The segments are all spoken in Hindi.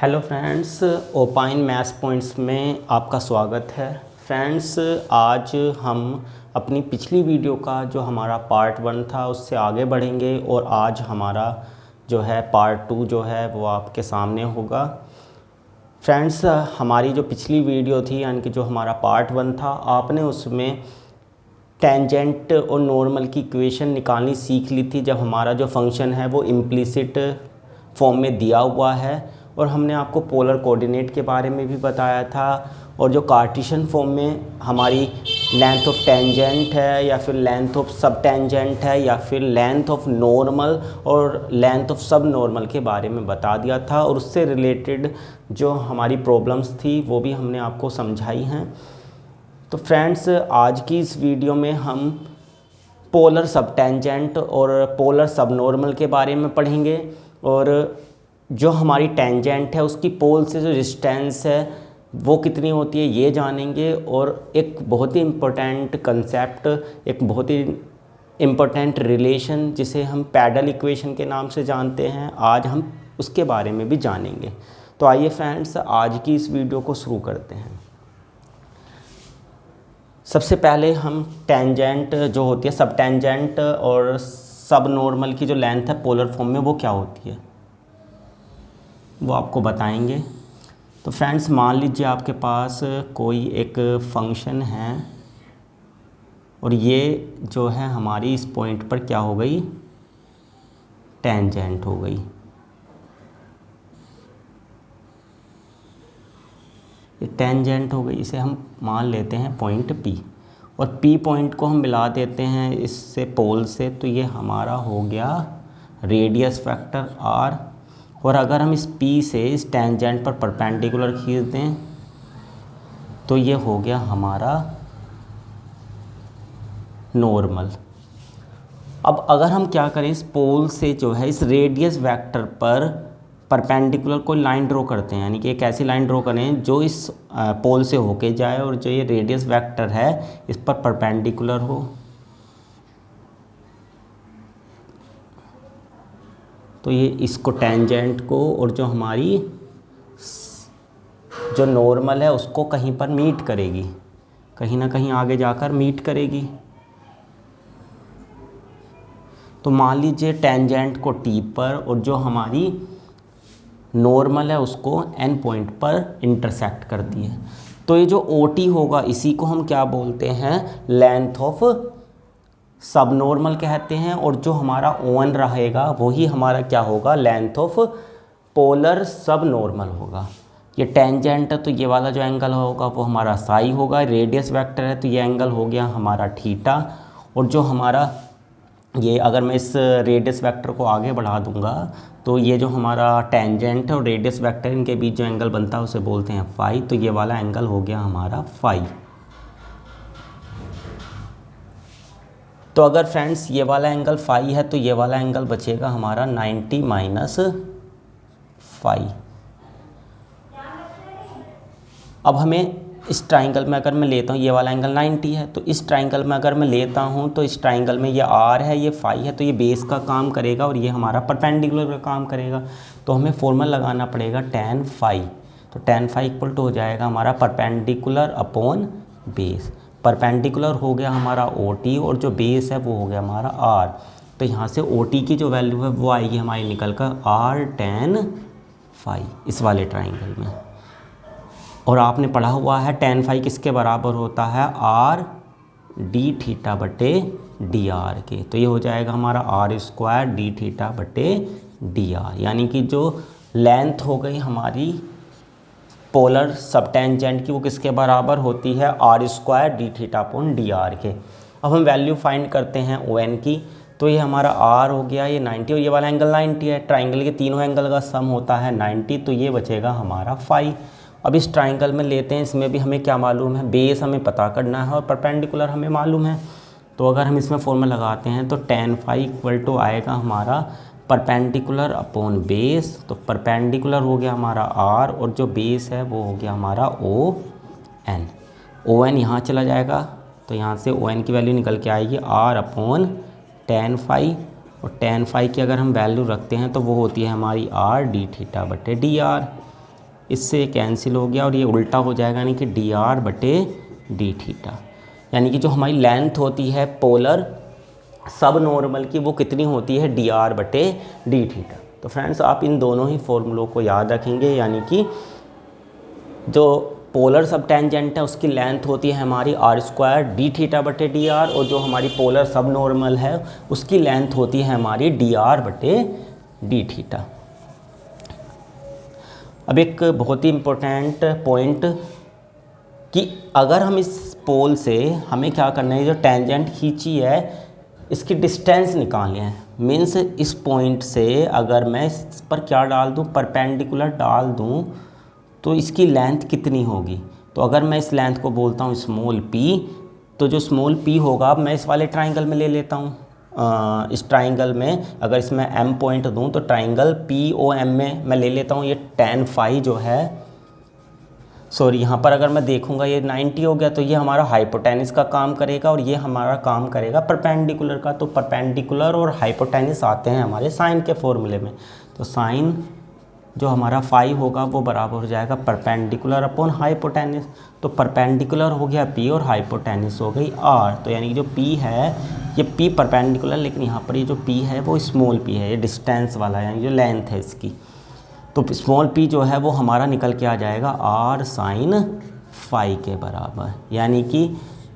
Hello friends, opine maths points में आपका स्वागत है। फ्रेंड्स, आज हम अपनी पिछली वीडियो का जो हमारा पार्ट 1 था उससे आगे बढ़ेंगे और आज हमारा जो है पार्ट 2 जो है वो आपके सामने होगा। फ्रेंड्स, हमारी जो पिछली वीडियो थी यानी कि जो हमारा पार्ट 1 था, आपने उसमें टेंजेंट और नॉर्मल की इक्वेशन निकालनी सीख ली थी जब हमारा जो फंक्शन है वो इम्प्लिसिट फॉर्म में दिया हुआ है। और हमने आपको पोलर कोऑर्डिनेट के बारे में भी बताया था, और जो कार्टेशियन फॉर्म में हमारी लेंथ ऑफ टेंजेंट है या फिर लेंथ ऑफ सब टेंजेंट है या फिर लेंथ ऑफ नॉर्मल और लेंथ ऑफ सब नॉर्मल के बारे में बता दिया था। और उससे रिलेटेड जो हमारी प्रॉब्लम्स थी वो भी हमने आपको समझाई हैं। तो फ्रेंड्स, आज की इस वीडियो में हम पोलर सब टेंजेंट और पोलर सब नॉर्मल के बारे में पढ़ेंगे, और जो हमारी टेंजेंट है उसकी पोल से जो डिस्टेंस है वो कितनी होती है ये जानेंगे। और एक बहुत ही इम्पोर्टेंट कंसेप्ट, एक बहुत ही इम्पोर्टेंट रिलेशन जिसे हम पैडल इक्वेशन के नाम से जानते हैं, आज हम उसके बारे में भी जानेंगे। तो आइए फ्रेंड्स, आज की इस वीडियो को शुरू करते हैं। सबसे पहले हम टेंजेंट जो होती है, सब टेंजेंट और सब नॉर्मल की जो लेंथ है पोलर फॉर्म में वो क्या होती है वो आपको बताएंगे। तो फ्रेंड्स, मान लीजिए आपके पास कोई एक फंक्शन है और ये जो है हमारी इस पॉइंट पर क्या हो गई, टेंजेंट हो गई। ये टेंजेंट हो गई, इसे हम मान लेते हैं पॉइंट P, और P पॉइंट को हम मिला देते हैं इससे पोल से, तो ये हमारा हो गया रेडियस वेक्टर R। और अगर हम इस P से इस टेंजेंट पर परपेंडिकुलर खींच दें तो ये हो गया हमारा नॉर्मल। अब अगर हम क्या करें, इस पोल से जो है इस रेडियस वेक्टर पर परपेंडिकुलर कोई लाइन ड्रॉ करते हैं, यानी कि एक ऐसी लाइन ड्रॉ करें जो इस पोल से होके जाए और जो ये रेडियस वेक्टर है इस पर परपेंडिकुलर हो। तो ये इसको टेंजेंट को और जो हमारी जो नॉर्मल है उसको कहीं पर मीट करेगी, कहीं ना कहीं आगे जाकर मीट करेगी। तो मान लीजिए टेंजेंट को T पर और जो हमारी नॉर्मल है उसको N पॉइंट पर इंटरसेक्ट करती है। तो ये जो OT होगा इसी को हम क्या बोलते हैं, लेंथ ऑफ सब नॉर्मल कहते हैं। और जो हमारा ON रहेगा वही हमारा क्या होगा, लेंथ ऑफ पोलर सब नॉर्मल होगा। ये टेंजेंट है तो ये वाला जो एंगल होगा वो हमारा साई होगा। रेडियस वेक्टर है तो ये एंगल हो गया हमारा थीटा। और जो हमारा ये, अगर मैं इस रेडियस वेक्टर को आगे बढ़ा दूंगा तो ये जो हमारा टेंजेंट है और रेडियस वेक्टर इनके बीच जो एंगल बनता है उसे बोलते हैं फाई। तो ये वाला एंगल हो गया हमारा फाई। तो अगर फ्रेंड्स ये वाला एंगल फाई है तो ये वाला एंगल बचेगा हमारा 90 माइनस फाई। अब हमें इस ट्राइंगल में अगर मैं लेता हूँ, ये वाला एंगल 90 है, तो इस ट्राइंगल में अगर मैं लेता हूँ तो इस ट्राइंगल में ये R है, ये फाई है, तो ये बेस का काम करेगा और ये हमारा परपेंडिकुलर का काम करेगा। तो हमें फॉर्मूला लगाना पड़ेगा tan फाई। तो tan फाई इक्वल टू हो जाएगा हमारा परपेंडिकुलर अपॉन बेस। परपेंडिकुलर हो गया हमारा OT और जो बेस है वो हो गया हमारा R। तो यहाँ से OT की जो वैल्यू है वो आएगी हमारी निकल कर R tan फाई इस वाले ट्राइंगल में। और आपने पढ़ा हुआ है tan फाई किसके बराबर होता है, R d थीटा बटे डी आर के। तो ये हो जाएगा हमारा R स्क्वायर डी थीटा बटे डी आर, यानी कि जो लेंथ हो गई हमारी पोलर सब टेंजेंट की वो किसके बराबर होती है, R square D theta upon D R के। अब हम वैल्यू फाइंड करते हैं ON की। तो ये हमारा R हो गया ये 90 और ये वाला एंगल 90 है। ट्राइंगल के तीनों एंगल का सम होता है 90, तो ये बचेगा हमारा फाई। अब इस ट्राइंगल में लेते हैं, इसमें भी हमें क्या मालूम है, बेस हमें पता करना है और परपेंडिकुलर हमें मालूम है। तो अगर हम इसमें फॉर्मूला लगाते हैं तो tan फाई इक्वल टू आएगा हमारा परपेंडिकुलर अपॉन बेस। तो परपेंडिकुलर हो गया हमारा R और जो बेस है वो हो गया हमारा ON। ON यहाँ चला जाएगा तो यहाँ से ON की वैल्यू निकल के आएगी R अपॉन tan फाई। और tan फाई की अगर हम वैल्यू रखते हैं तो वो होती है हमारी R d थीटा बटे डी आर। इससे कैंसिल हो गया और ये उल्टा हो जाएगा, यानी कि डी आर बटे डी थीटा। यानी कि जो हमारी लेंथ होती है पोलर सब नॉर्मल की वो कितनी होती है, डी आर बटे डी थीटा। तो फ्रेंड्स आप इन दोनों ही फॉर्मूलों को याद रखेंगे, यानी कि जो पोलर सब टेंजेंट है उसकी लेंथ होती है हमारी आर स्क्वायर डी थीटा बटे डी आर, और जो हमारी पोलर सब नॉर्मल है उसकी लेंथ होती है हमारी डी आर बटे डी थीटा। अब एक बहुत ही इम्पोर्टेंट पॉइंट कि अगर हम इस पोल से हमें क्या करना है, जो टेंजेंट खींची है इसकी डिस्टेंस निकालनी है। मीन्स इस पॉइंट से अगर मैं इस पर क्या डाल दूं, परपेंडिकुलर डाल दूं, तो इसकी लेंथ कितनी होगी। तो अगर मैं इस लेंथ को बोलता हूँ स्मॉल p, तो जो स्मॉल p होगा मैं इस वाले ट्राइंगल में ले लेता हूँ। इस ट्राइंगल में अगर इसमें m पॉइंट दूँ तो ट्राइंगल POM में मैं ले लेता हूँ। ये tan फाई जो है, सॉरी यहाँ पर अगर मैं देखूँगा ये 90 हो गया, तो ये हमारा हाइपोटेनिस का काम करेगा और ये हमारा काम करेगा परपेंडिकुलर का। तो परपेंडिकुलर और हाइपोटेनिस आते हैं हमारे साइन के फॉर्मूले में। तो साइन जो हमारा फाई होगा वो बराबर हो जाएगा परपेंडिकुलर अपॉन हाइपोटेनिस। तो परपेंडिकुलर हो गया P और हाइपोटेनिस हो गई R। तो यानी कि जो P है ये P परपेंडिकुलर, लेकिन यहाँ पर ये जो P है वो स्मॉल p है, ये डिस्टेंस वाला है, यानी जो लेंथ है इसकी। तो स्मॉल p जो है वो हमारा निकल के आ जाएगा R साइन फाई के बराबर। यानी कि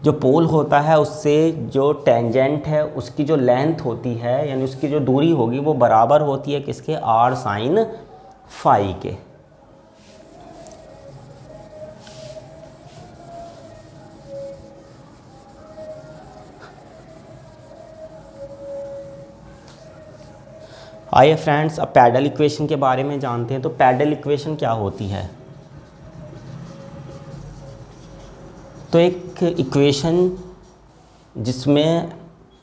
जो पोल होता है उससे जो टेंजेंट है उसकी जो लेंथ होती है, यानी उसकी जो दूरी होगी वो बराबर होती है किसके, R साइन फाई के। आइए फ्रेंड्स अब पैडल इक्वेशन के बारे में जानते हैं। तो पैडल इक्वेशन क्या होती है। तो एक इक्वेशन जिसमें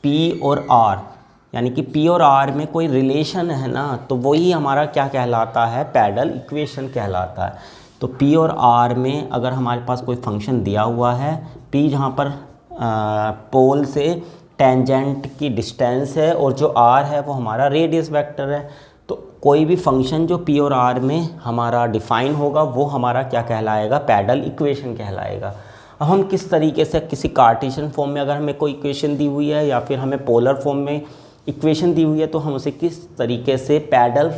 P और R, यानी कि P और R में कोई रिलेशन है ना, तो वही हमारा क्या कहलाता है, पैडल इक्वेशन कहलाता है। तो P और R में अगर हमारे पास कोई फंक्शन दिया हुआ है, P जहाँ पर पोल से टेंजेंट की डिस्टेंस है और जो R है वो हमारा रेडियस वेक्टर है, तो कोई भी फंक्शन जो P और R में हमारा डिफाइन होगा वो हमारा क्या कहलाएगा, पैडल इक्वेशन कहलाएगा। अब हम किस तरीके से किसी कार्टेशियन फॉर्म में अगर हमें कोई इक्वेशन दी हुई है या फिर हमें पोलर फॉर्म में इक्वेशन दी हुई है, तो हम उसे किस तरीके से पैडल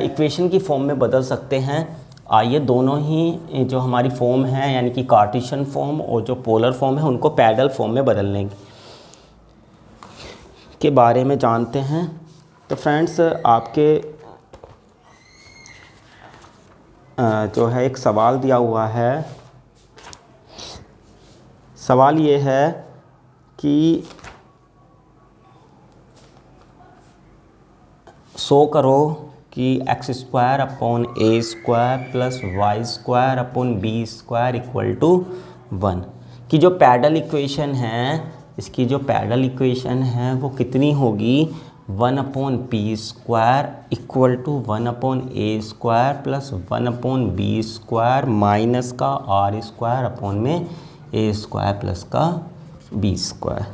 इक्वेशन की फॉर्म में बदल सकते हैं। आइए दोनों ही जो हमारी फॉर्म है, यानी कि कार्टेशियन फॉर्म और जो पोलर फॉर्म है, उनको पैडल फॉर्म में बदलने के बारे में जानते हैं। तो फ्रेंड्स आपके जो है एक सवाल दिया हुआ है। सवाल ये है कि शो करो कि x square upon a square plus Y square upon B square equal to 1 की जो पैडल इक्वेशन है, इसकी जो पैडल इक्वेशन है वो कितनी होगी, 1 upon P square equal to 1 upon A square plus 1 upon B square minus का आर स्क्वायर अपॉन में ए स्क्वायर प्लस का B square,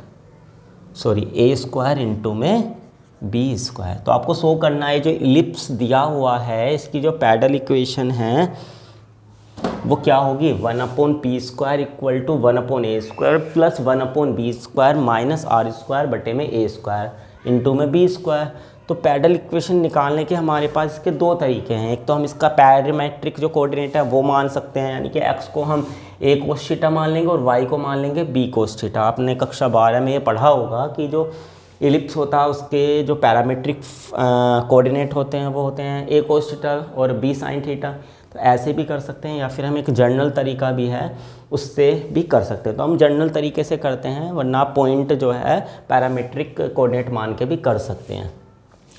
sorry A square into में बी स्क्वायर। तो आपको शो करना है जो इलिप्स दिया हुआ है इसकी जो पैडल इक्वेशन है वो क्या होगी, 1 upon P square equal to 1 upon A square plus 1 upon B square minus R square बटे में ए स्क्वायर इंटू में बी स्क्वायर। तो पैडल इक्वेशन निकालने के हमारे पास इसके दो तरीके हैं। एक तो हम इसका पैरामेट्रिक जो कोऑर्डिनेट है वो मान सकते हैं, यानी कि x को हम a कोस थीटा मान लेंगे और y को मान लेंगे b कोस थीटा। आपने कक्षा 12 में ये पढ़ा होगा कि जो इलिप्स होता है उसके जो पैरामेट्रिक कोऑर्डिनेट होते हैं वो होते हैं a कोस थीटा और b साइन थीटा। तो ऐसे भी कर सकते हैं या फिर हम एक जनरल तरीका भी है उससे भी कर सकते हैं। तो हम जनरल तरीके से करते हैं, वरना पॉइंट जो है पैरामेट्रिक कोऑर्डिनेट मान के भी कर सकते हैं।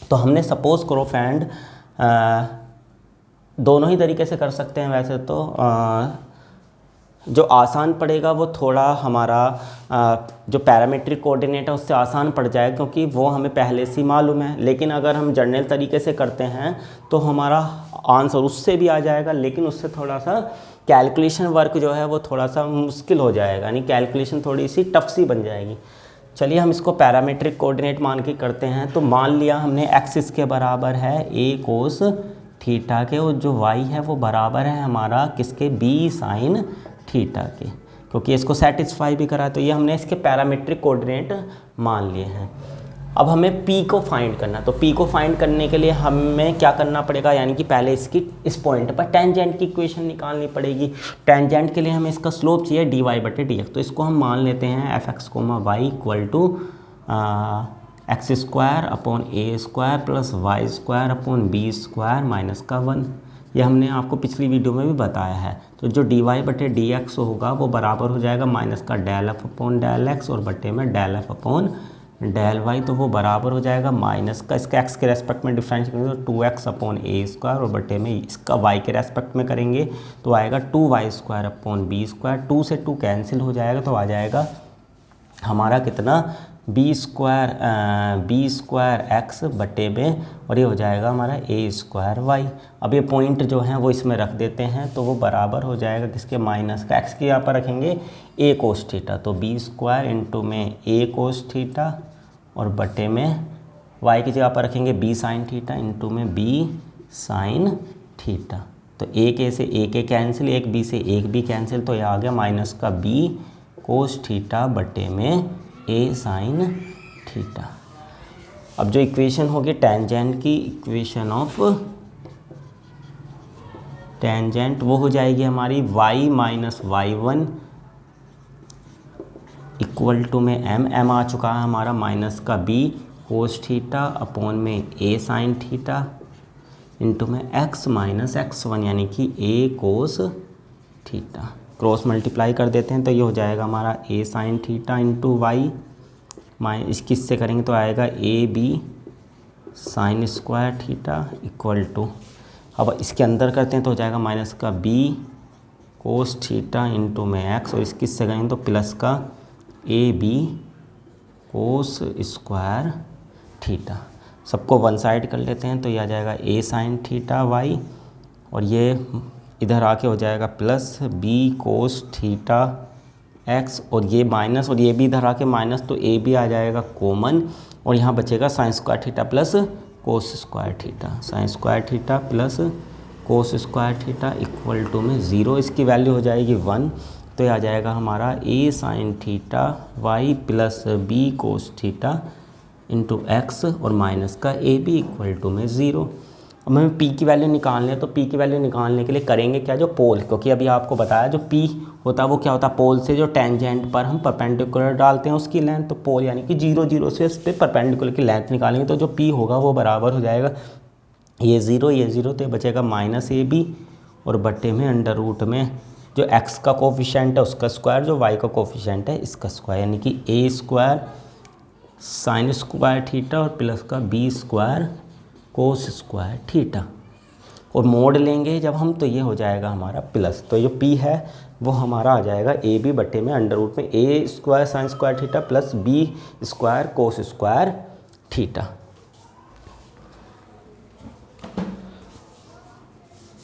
तो हमने सपोज़ करो फ्रेंड दोनों ही तरीके से कर सकते हैं। वैसे तो जो आसान पड़ेगा वो थोड़ा हमारा जो पैरामेट्रिक कोऑर्डिनेट है उससे आसान पड़ जाएगा क्योंकि वो हमें पहले से मालूम है। लेकिन अगर हम जनरल तरीके से करते हैं तो हमारा आंसर उससे भी आ जाएगा, लेकिन उससे थोड़ा सा कैलकुलेशन वर्क जो है वो थोड़ा सा मुश्किल हो जाएगा, यानी कैलकुलेशन थोड़ी सी टफ सी बन जाएगी। चलिए हम इसको पैरामेट्रिक कोऑर्डिनेट मान के करते हैं। तो मान लिया हमने एक्स इसके बराबर है a कोस थीटा के, और जो वाई है वो बराबर है हमारा किसके, बी साइन थीटा के, क्योंकि इसको सेटिस्फाई भी करा। तो ये हमने इसके पैरामीट्रिक कोऑर्डिनेट मान लिए हैं। अब हमें P को फाइंड करना, तो P को फाइंड करने के लिए हमें क्या करना पड़ेगा, यानी कि पहले इसकी इस पॉइंट पर टेंजेंट की इक्वेशन निकालनी पड़ेगी। टेंजेंट के लिए हमें इसका स्लोप चाहिए dy/dx, तो इसको हम मान लेते हैं fx, y equal to x square upon a square plus y square upon b square minus का 1। ये हमने आपको पिछली वीडियो में भी बताया है। तो जो dy/dx होगा वो बराबर हो जाएगा माइनस का del f upon del x और बटे में del f upon del Y, तो वो बराबर हो जाएगा माइनस का, इसका x के रेस्पेक्ट में डिफरेंस करेंगे तो 2x अपॉन ए स्क्वायर, और बटे में इसका y के रेस्पेक्ट में करेंगे तो आएगा 2y square upon B square. 2 से 2 कैंसिल हो जाएगा तो आ जाएगा हमारा कितना, बी स्क्वायर एक्स बटे में, और ये हो जाएगा हमारा ए स्क्वायर वाई। अब ये पॉइंट जो हैं वो इसमें रख देते हैं, तो वो बराबर हो जाएगा किसके, माइनस का, एक्स के यहाँ पर रखेंगे ए कोस थीटा, तो बी स्क्वायर इंटू में ए कोस थीटा, और बटे में वाई की जगह पर रखेंगे बी साइन थीटा इंटू में बी साइन थीटा। तो एक ए से एक ए कैंसिल, एक बी से एक बी कैंसिल, तो ये आ गया माइनस का बी कोस थीटा बटे में ए साइन थीटा। अब जो इक्वेशन होगी टेंजेंट की, इक्वेशन ऑफ टेंजेंट, वो हो जाएगी हमारी y minus y1 equal to में m आ चुका है हमारा माइनस का b कोस थीटा अपॉन में a साइन थीटा इंटू में x माइनस x1 यानी कि a cos theta. Cross multiply कर देते हैं तो ये हो जाएगा हमारा a sine theta into Y, इसकी इससे करेंगे तो आएगा A B sine square theta equal to, अब इसके अंदर करते हैं तो हो जाएगा माइनस का बी कोस थीटा इंटू में एक्स, और इसकी इससे करेंगे तो प्लस का A B cos square theta. सबको वन साइड कर लेते हैं तो ये आ जाएगा ए साइन थीटा वाई, और ये इधर आके हो जाएगा plus B cos theta X, और ये माइनस, और ये भी इधर आके माइनस, तो ए भी आ जाएगा कॉमन, और यहाँ बचेगा sine square theta plus cos square theta, sine square theta plus cos square theta equal to में 0, इसकी वैल्यू हो जाएगी 1, तो ये आ जाएगा हमारा A sine theta Y plus B cos theta into X, और माइनस का ए बी इक्वल टू में 0। अब हमें P की वैल्यू निकालनी है, तो P की वैल्यू निकालने के लिए करेंगे क्या, जो पोल, क्योंकि अभी आपको बताया जो P होता है वो क्या होता है, पोल से जो टेंजेंट पर हम परपेंडिकुलर डालते हैं उसकी लेंथ, तो पोल यानी कि 0 0 से उस पर परपेंडिकुलर की लेंथ निकालेंगे, तो जो P होगा वो बराबर हो जाएगा ये 0 तो ये बचेगा माइनस ए बी, और बटे में अंडर रूट में जो x का कोफिशिएंट है उसका स्क्वायर, जो y का कोफिशिएंट है इसका स्क्वायर, यानी कि A square sine square theta और प्लस का B square cos square theta, और मोड लेंगे जब हम तो ये हो जाएगा हमारा प्लस, तो जो P है वो हमारा आ जाएगा ए बी बटे में अंडर रूट में A square sine square theta plus B square cos square theta.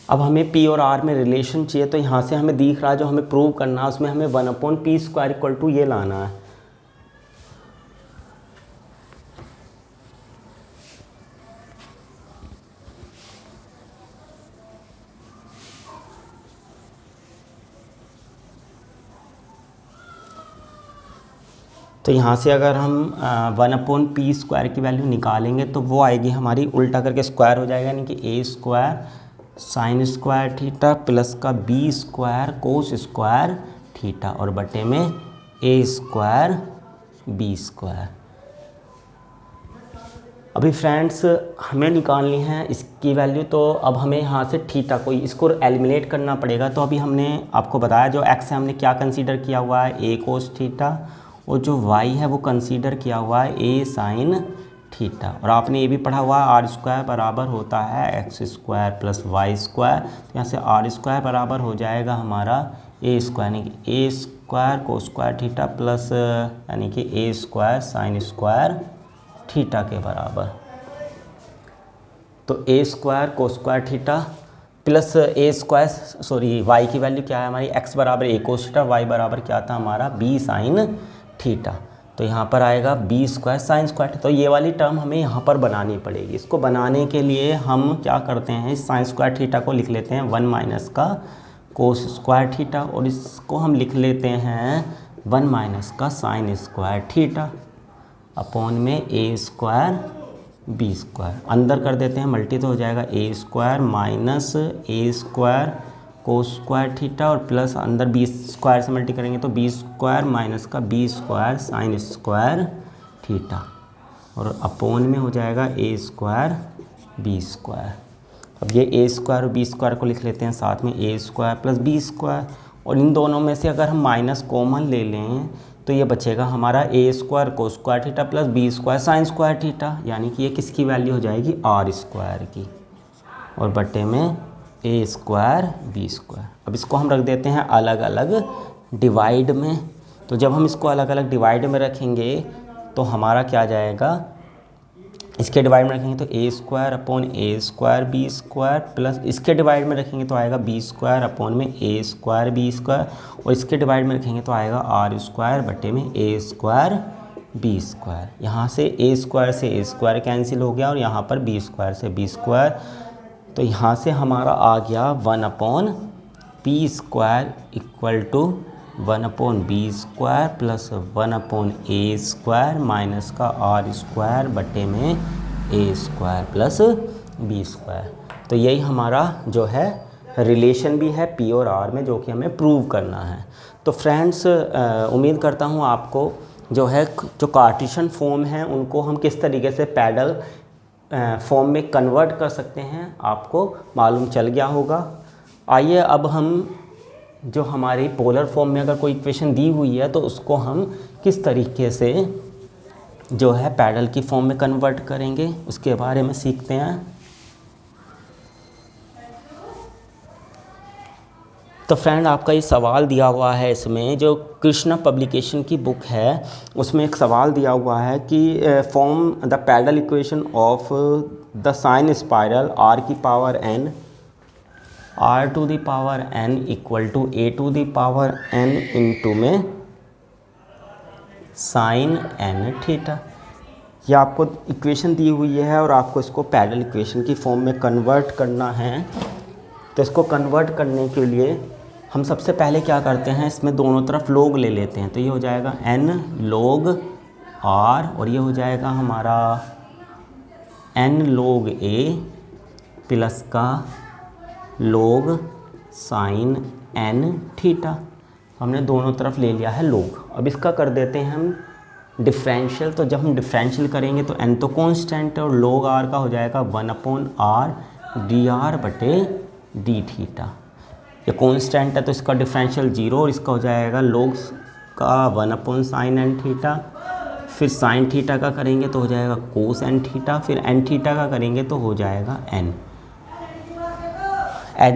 अब हमें P और R में रिलेशन चाहिए, तो यहाँ से हमें दिख रहा है जो हमें प्रूव करना है उसमें हमें 1/p स्क्वायर इक्वल टू ये लाना है। तो यहाँ से अगर हम 1/p स्क्वायर की वैल्यू निकालेंगे तो वो आएगी हमारी, उल्टा करके स्क्वायर हो जाएगा, यानी कि A square sine square theta plus का B square cos square theta, और बटे में ए स्क्वायर बी स्क्वायर। अभी फ्रेंड्स हमें निकालनी है इसकी वैल्यू, तो अब हमें यहाँ से थीटा को इसको एलिमिनेट करना पड़ेगा। तो अभी हमने आपको बताया जो एक्स है हमने क्या कंसीडर किया हुआ है, ए कोस थीटा, और जो y है वो कंसीडर किया हुआ है ए साइन थीटा, और आपने ये भी पढ़ा हुआ है आर स्क्वायर बराबर होता है X square plus Y square, तो यहाँ से आर स्क्वायर बराबर हो जाएगा हमारा ए स्क्वायर, यानी कि A square cos square theta plus यानी कि A square sine square theta के बराबर। तो A square cos square theta plus A square, sorry Y की वैल्यू क्या है हमारी, एक्स बराबर ए कोस थीटा, वाई बराबर क्या था हमारा बी साइन थीटा। तो यहाँ पर आएगा बी स्क्वायर साइन स्क्वायर। तो ये वाली टर्म हमें यहाँ पर बनानी पड़ेगी। इसको बनाने के लिए हम क्या करते हैं, इस साइन स्क्वायर थीटा को लिख लेते हैं 1 माइनस का कोस स्क्वायर थीटा, और इसको हम लिख लेते हैं 1 माइनस का साइन स्क्वायर थीटा अपॉन में ए स्क्वायर बी स्क्वायर। अंदर कर देते हैं मल्टी, तो हो जाएगा A square minus A square cos square theta, और प्लस अंदर बी स्क्वायर से मल्टी करेंगे तो बी स्क्वायर माइनस का B square sine square theta, और अपोन में हो जाएगा ए स्क्वायर बी स्क्वायर। अब ये ए स्क्वायर और बी स्क्वायर को लिख लेते हैं साथ में, A square plus B square, और इन दोनों में से अगर हम माइनस कॉमन ले लें तो ये बचेगा हमारा A square cos square theta plus B square sine square theta, यानी कि ये किसकी वैल्यू हो जाएगी, आर स्क्वायर की, और बटे में ए स्क्वायर बी स्क्वायर। अब इसको हम रख देते हैं अलग अलग डिवाइड में। तो जब हम इसको अलग अलग डिवाइड में रखेंगे तो हमारा क्या आ जाएगा, इसके डिवाइड में रखेंगे तो A square upon A square B square, plus इसके डिवाइड में रखेंगे तो आएगा बी स्क्वायर अपॉन में ए स्क्वायर बी स्क्वायर, और इसके डिवाइड में रखेंगे तो आएगा आर स्क्वायर बटे में ए स्क्वायर बी स्क्वायर। यहाँ से ए स्क्वायर से ए स्क्वायर कैंसिल हो गया, और यहाँ पर बी स्क्वायर से बी स्क्वायर, तो यहाँ से हमारा आ गया 1 upon P square equal to 1 upon B square plus 1 upon A square minus का आर स्क्वायर बटे में A square plus B square. तो यही हमारा जो है रिलेशन भी है पी और आर में, जो कि हमें प्रूव करना है। तो फ्रेंड्स उम्मीद करता हूँ आपको जो है जो कार्टेशियन फॉर्म है उनको हम किस तरीके से पैडल फॉर्म में कन्वर्ट कर सकते हैं आपको मालूम चल गया होगा। आइए अब हम जो हमारी पोलर फॉर्म में अगर कोई इक्वेशन दी हुई है तो उसको हम किस तरीके से जो है पैडल की फॉर्म में कन्वर्ट करेंगे उसके बारे में सीखते हैं। तो फ्रेंड आपका ये सवाल दिया हुआ है, इसमें जो कृष्णा पब्लिकेशन की बुक है उसमें एक सवाल दिया हुआ है कि form the pedal equation of the sine spiral R की power N R to the power N equal to A to the power N into में साइन एन थीटा। ये आपको इक्वेशन दी हुई है और आपको इसको पैडल इक्वेशन की फॉर्म में कन्वर्ट करना है। तो इसको कन्वर्ट करने के लिए हम सबसे पहले क्या करते हैं, इसमें दोनों तरफ लोग ले लेते हैं। तो ये हो जाएगा n log r और ये हो जाएगा हमारा n log a प्लस का log sin n थीटा। हमने दोनों तरफ ले लिया है लोग। अब इसका कर देते हैं हम डिफरेंशियल। तो जब हम डिफरेंशियल करेंगे तो n तो कांस्टेंट है और log r का हो जाएगा 1/r dr बटे डी थीटा। ये कांस्टेंट है तो इसका डिफरेंशियल 0 और इसका हो जाएगा log का 1/sin n थीटा। फिर sin थीटा का करेंगे तो हो जाएगा cos n थीटा। फिर n थीटा का करेंगे तो हो जाएगा n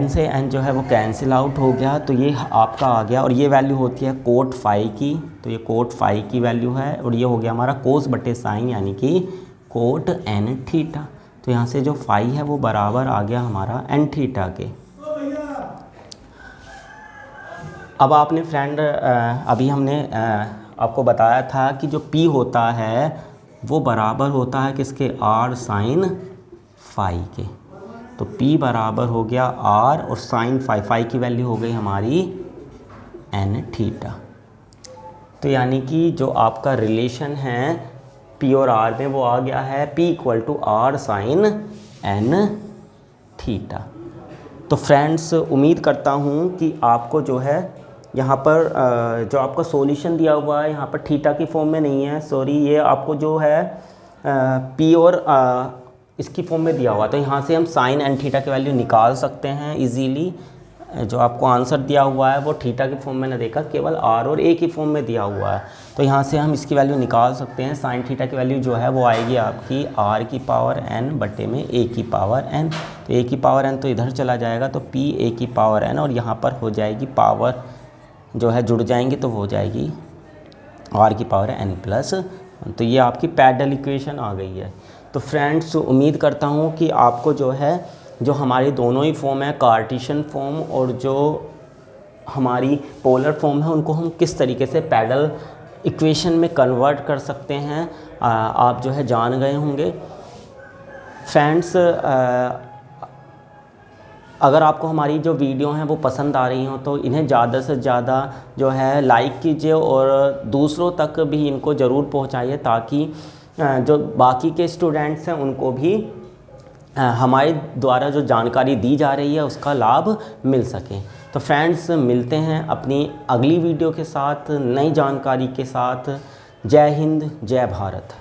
से n जो है वो कैंसिल आउट हो गया। तो ये आपका आ गया और ये वैल्यू होती है कोट फाई की। तो ये कोट फाई की वैल्यू है और ये हो गया हमारा कोस बटे साइन यानी कि कोट n थीटा। तो यहाँ से जो फाई है वो बराबर आ गया हमारा n थीटा के। अब आपने फ्रेंड अभी हमने आपको बताया था कि जो p होता है वो बराबर होता है किसके, r साइन फाई के। तो p बराबर हो गया r और साइन फाई, फाई की वैल्यू हो गई हमारी n थीटा। तो यानी कि जो आपका रिलेशन है p और r में वो आ गया है p equal to r sine n theta. तो फ्रेंड्स उम्मीद करता हूँ कि आपको जो है यहाँ पर जो आपका सॉल्यूशन दिया हुआ है यहाँ पर थीटा की फॉर्म में नहीं है, सॉरी, ये आपको जो है p और इसकी फॉर्म में दिया हुआ। तो यहाँ से हम साइन एन थीटा की वैल्यू निकाल सकते हैं इजीली। जो आपको आंसर दिया हुआ है वो थीटा की फॉर्म में ना देखा, केवल आर और ए की फॉर्म में दिया हुआ है। तो यहाँ से हम इसकी वैल्यू निकाल सकते हैं। साइन थीटा की वैल्यू जो है वो आएगी आपकी आर की पावर एन बटे में ए की पावर एन। तो ए की पावर एन तो इधर चला जाएगा तो पी ए की पावर एन और यहाँ पर हो जाएगी पावर जो है जुड़ जाएंगी तो हो जाएगी आर की पावर एन प्लस। तो ये आपकी पैडल इक्वेशन आ गई है। तो फ्रेंड्स उम्मीद करता हूँ कि आपको जो है जो हमारी दोनों ही फॉर्म है, कार्टेशियन फॉर्म और जो हमारी पोलर फॉर्म है, उनको हम किस तरीके से पैडल इक्वेशन में कन्वर्ट कर सकते हैं, आप जो है जान गए होंगे। फ्रेंड्स, अगर आपको हमारी जो वीडियो हैं वो पसंद आ रही हो तो इन्हें ज़्यादा से ज़्यादा जो है लाइक कीजिए और दूसरों तक भी इनको ज़रूर पहुंचाइए, ताकि जो बाकी के स्टूडेंट्स हैं उनको भी हमारे द्वारा जो जानकारी दी जा रही है उसका लाभ मिल सके। तो फ्रेंड्स, मिलते हैं अपनी अगली वीडियो के साथ नई जानकारी के साथ। जय हिंद, जय भारत।